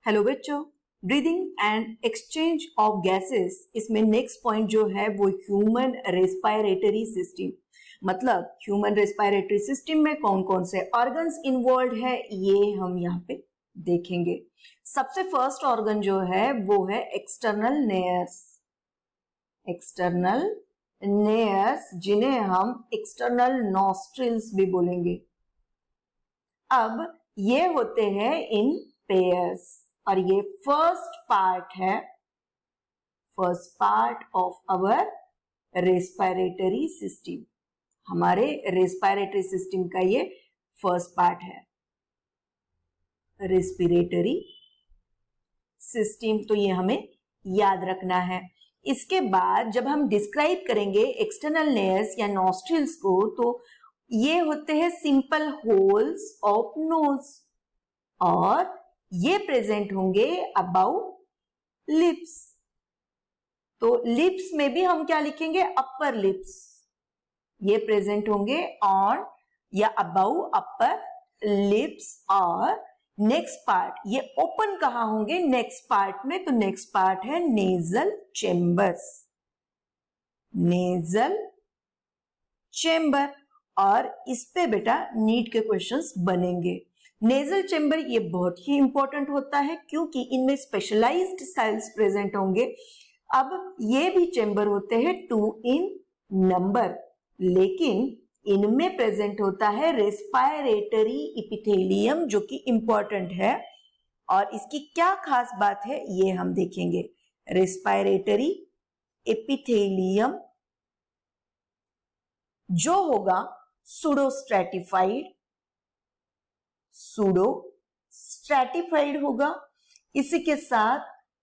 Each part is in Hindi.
हेलो बच्चों, breathing and exchange of gases, इसमें नेक्स्ट पॉइंट जो है वो ह्यूमन रेस्पिरेटरी सिस्टम। मतलब ह्यूमन रेस्पिरेटरी सिस्टम में कौन कौन से ऑर्गन्स इन्वॉल्व है ये हम यहाँ पे देखेंगे। सबसे फर्स्ट ऑर्गन जो है वो है एक्सटर्नल नेयर्स। एक्सटर्नल नेयर्स जिन्हें हम एक्सटर्नल नॉस्ट्रिल्स भी बोलेंगे। अब ये होते हैं इन पेयर्स और ये first part of our respiratory system. हमारे रेस्पिरेटरी सिस्टम का ये फर्स्ट पार्ट है, रेस्पिरेटरी सिस्टम। तो ये हमें याद रखना है। इसके बाद जब हम डिस्क्राइब करेंगे एक्सटर्नल लेयर्स या नॉस्ट्रिल्स को, तो ये होते हैं सिंपल होल्स ऑफ नोज और ये प्रेजेंट होंगे अबाउट लिप्स। तो लिप्स में भी हम क्या लिखेंगे? Upper lips. ये प्रेजेंट होंगे ऑन या अबाउ अपर लिप्स। और नेक्स्ट पार्ट ये ओपन कहां होंगे? नेक्स्ट पार्ट में। तो नेक्स्ट पार्ट है नेजल चेम्बर्स। Nasal chamber. और इस पे बेटा नीट के क्वेश्चंस बनेंगे। नेजल चेम्बर ये बहुत ही इंपॉर्टेंट होता है क्योंकि इनमें स्पेशलाइज्ड सेल्स प्रेजेंट होंगे। अब ये भी चेम्बर होते हैं 2 इन नंबर, लेकिन इनमें प्रेजेंट होता है रेस्पिरेटरी इपिथेलियम जो कि इंपॉर्टेंट है। और इसकी क्या खास बात है ये हम देखेंगे। रेस्पिरेटरी एपिथेलियम जो होगा सूडो स्ट्रैटिफाइड होगा। इसी के साथ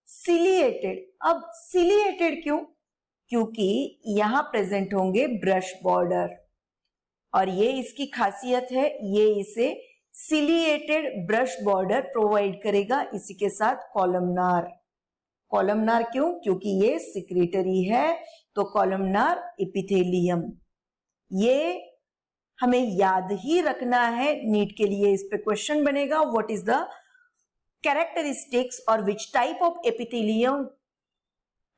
सिलिएटेड। अब सिलिएटेड क्यों? क्योंकि यहां प्रेजेंट होंगे ब्रश बॉर्डर और ये इसकी खासियत है, ये इसे सिलिएटेड ब्रश बॉर्डर प्रोवाइड करेगा। इसी के साथ कॉलमनार। कॉलमनार क्यों? क्योंकि ये सिक्रेटरी है। तो कॉलमनार एपिथेलियम ये हमें याद ही रखना है। नीट के लिए इस पे क्वेश्चन बनेगा। व्हाट इज द कैरेक्टरिस्टिक्स और which type of epithelium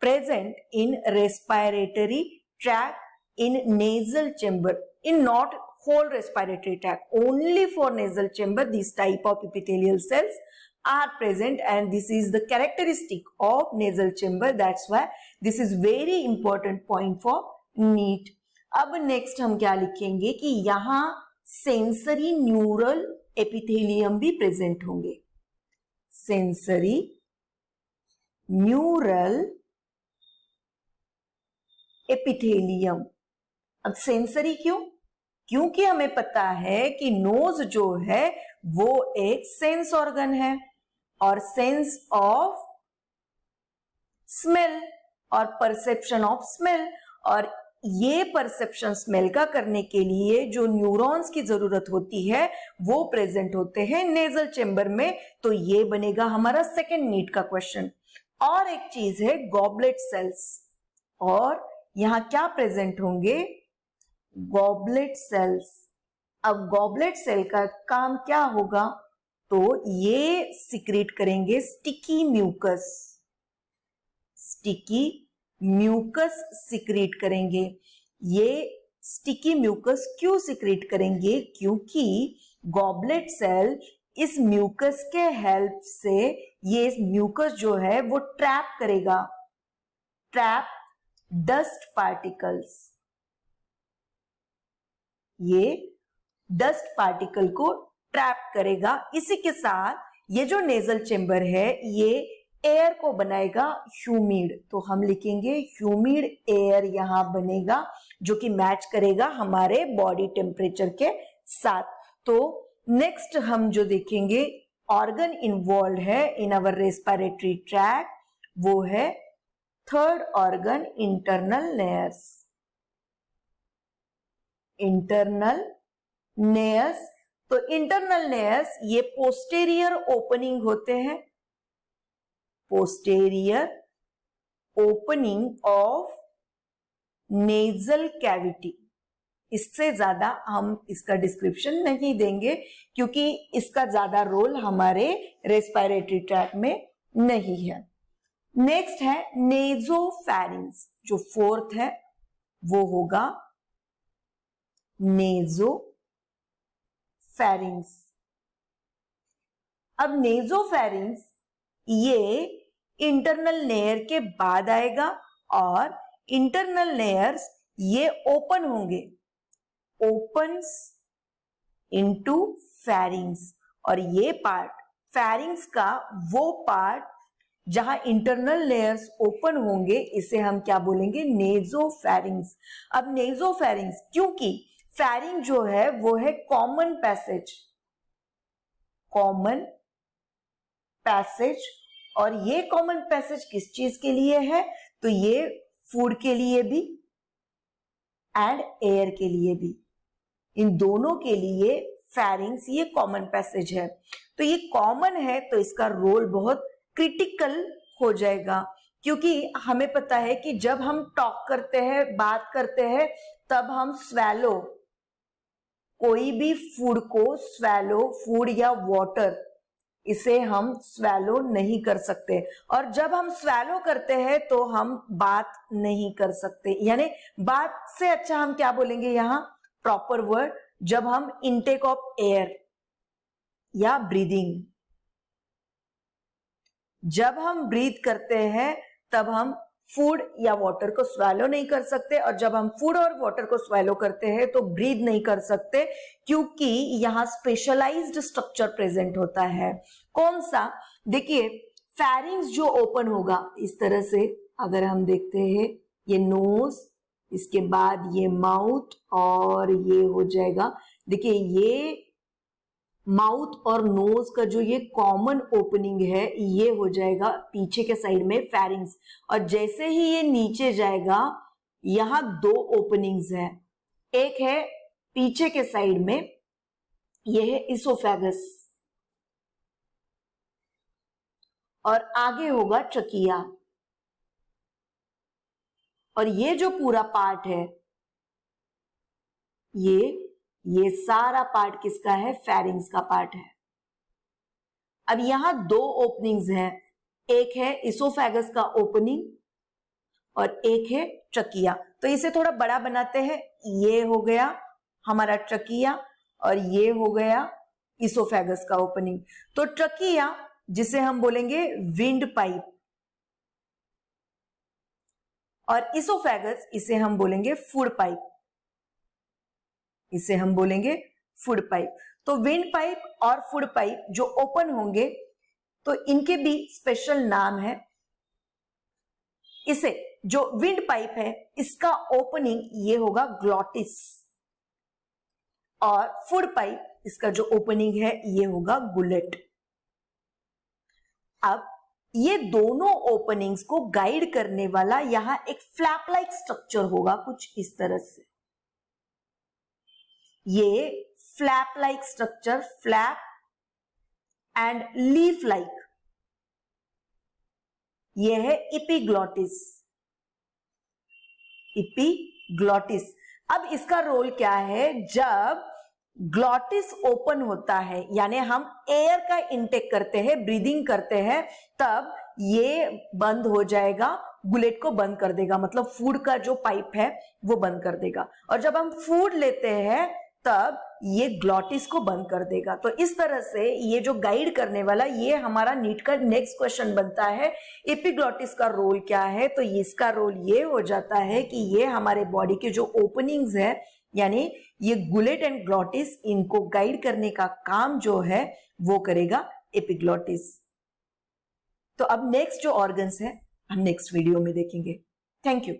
present in respiratory tract in nasal chamber, in not whole respiratory tract, only for nasal chamber this type of epithelial cells are present and this is the characteristic of nasal chamber. That's why this is very important point for NEET. अब नेक्स्ट हम क्या लिखेंगे कि यहां सेंसरी न्यूरल एपिथेलियम भी प्रेजेंट होंगे। Sensory neural epithelium. अब सेंसरी क्यों? क्योंकि हमें पता है कि नोज जो है वो एक सेंस ऑर्गन है और सेंस ऑफ स्मेल और परसेप्शन ऑफ स्मेल। और ये परसेप्शन स्मेल का करने के लिए जो न्यूरॉन्स की जरूरत होती है वो प्रेजेंट होते हैं नेजल चेम्बर में। तो ये बनेगा हमारा सेकंड नीट का क्वेश्चन। और एक चीज है गॉबलेट सेल्स, और यहां क्या प्रेजेंट होंगे? Goblet cells. अब गॉबलेट सेल का काम क्या होगा? तो ये सिक्रेट करेंगे sticky mucus. Sticky mucus secrete करेंगे। ये स्टिकी म्यूकस क्यों सिक्रेट करेंगे? क्योंकि गॉबलेट सेल इस म्यूकस के हेल्प से ये म्यूकस जो है वो ट्रैप डस्ट पार्टिकल्स। ये डस्ट पार्टिकल को ट्रैप करेगा। इसी के साथ ये जो नेजल चेम्बर है ये एयर को बनाएगा ह्यूमिड। तो हम लिखेंगे ह्यूमिड एयर यहां बनेगा जो कि मैच करेगा हमारे बॉडी टेम्परेचर के साथ। तो नेक्स्ट हम जो देखेंगे ऑर्गन इन्वॉल्व है इन अवर रेस्पिरेटरी ट्रैक्ट, वो है third organ internal layers. Internal layers. तो इंटरनल लेयर्स ये पोस्टेरियर ओपनिंग होते हैं। Posterior opening of nasal cavity. इससे ज्यादा हम इसका डिस्क्रिप्शन नहीं देंगे क्योंकि इसका ज्यादा रोल हमारे रेस्पिरेटरी ट्रैक में नहीं है। नेक्स्ट है नेजोफैरिंग्स, जो फोर्थ है वो होगा नेजोफैरिंग्स। अब नेजोफैरिंग्स ये इंटरनल लेयर के बाद आएगा और इंटरनल लेयर्स ये ओपन होंगे, ओपन्स इनटू फैरिंग्स, और ये पार्ट फैरिंग्स का वो पार्ट जहां इंटरनल लेयर्स ओपन होंगे इसे हम क्या बोलेंगे, नेजोफैरिंग्स। अब नेजोफैरिंग्स क्योंकि फैरिंग जो है वो है कॉमन पैसेज, कॉमन पैसेज, और ये कॉमन पैसेज किस चीज के लिए है, तो ये फूड के लिए भी एंड एयर के लिए भी, इन दोनों के लिए फैरिंग्स ये कॉमन पैसेज है। तो ये कॉमन है तो इसका रोल बहुत क्रिटिकल हो जाएगा, क्योंकि हमें पता है कि जब हम टॉक करते हैं, बात करते हैं, तब हम स्वेलो, कोई भी फूड को स्वेलो, फूड या वाटर, इसे हम स्वेलो नहीं कर सकते, और जब हम स्वेलो करते हैं तो हम बात नहीं कर सकते। यानी बात से अच्छा हम क्या बोलेंगे यहाँ, प्रॉपर वर्ड, जब हम इनटेक ऑफ एयर या ब्रीदिंग, जब हम ब्रीथ करते हैं तब हम फूड या वाटर को स्वेलो नहीं कर सकते, और जब हम फूड और वाटर को स्वेलो करते हैं तो ब्रीथ नहीं कर सकते, क्योंकि यहां स्पेशलाइज्ड स्ट्रक्चर प्रेजेंट होता है। कौन सा, देखिए फैरिंग्स जो ओपन होगा इस तरह से, अगर हम देखते हैं ये नोज, इसके बाद ये माउथ, और ये हो जाएगा, देखिए ये माउथ और नोज का जो ये कॉमन ओपनिंग है ये हो जाएगा पीछे के साइड में फैरिंग्स, और जैसे ही ये नीचे जाएगा यहां दो ओपनिंग्स हैं, एक है पीछे के साइड में, ये है इसोफेगस, और आगे होगा ट्रकिया, और ये जो पूरा पार्ट है ये सारा पार्ट किसका है, फैरिंग्स का पार्ट है। अब यहां दो ओपनिंग्स हैं, एक है इसोफेगस का ओपनिंग और एक है ट्रकिया। तो इसे थोड़ा बड़ा बनाते हैं, ये हो गया हमारा ट्रकिया और ये हो गया इसोफेगस का ओपनिंग। तो ट्रकिया जिसे हम बोलेंगे विंड पाइप, और इसोफेगस इसे हम बोलेंगे फूड पाइप, इसे हम बोलेंगे फूड पाइप। तो विंड पाइप और फूड पाइप जो ओपन होंगे तो इनके भी स्पेशल नाम है। इसे जो विंड पाइप है इसका ओपनिंग ये होगा ग्लॉटिस, और फूड पाइप इसका जो ओपनिंग है ये होगा गुलेट। अब ये दोनों ओपनिंग्स को गाइड करने वाला यहां एक फ्लैप लाइक स्ट्रक्चर होगा, कुछ इस तरह से। ये flap like structure, flap and leaf like, ये है इपिग्लॉटिस, इपिग्लॉटिस। अब इसका रोल क्या है, जब ग्लॉटिस ओपन होता है यानी हम एयर का इंटेक करते हैं, ब्रीदिंग करते हैं, तब ये बंद हो जाएगा, गुलेट को बंद कर देगा, मतलब फूड का जो पाइप है वो बंद कर देगा, और जब हम फूड लेते हैं तब ये ग्लॉटिस को बंद कर देगा। तो इस तरह से ये जो गाइड करने वाला, ये हमारा नीट का नेक्स्ट क्वेश्चन बनता है, एपिग्लॉटिस का रोल क्या है। तो इसका रोल ये हो जाता है कि ये हमारे बॉडी के जो ओपनिंग्स है, यानी ये गुलेट एंड ग्लॉटिस, इनको गाइड करने का काम जो है वो करेगा एपिग्लॉटिस। तो अब नेक्स्ट जो ऑर्गन्स है हम नेक्स्ट वीडियो में देखेंगे। Thank you.